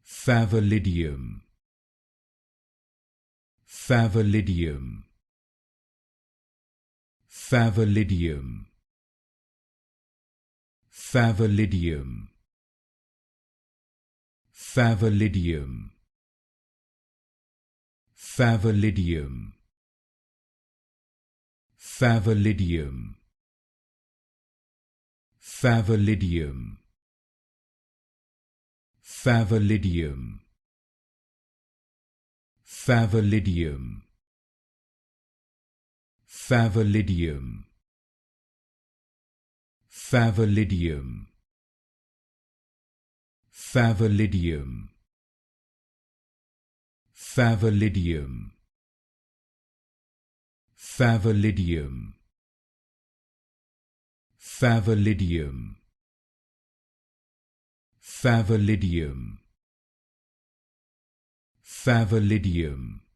Favellidium. Favellidium. Favellidium. Favellidium. Favellidium. Favellidium. Favellidium. Favellidium. Favellidium. Favellidium. Favellidium. Favellidium. Favellidium. Favellidium. Favellidium. Favellidium. Favellidium. Favellidium.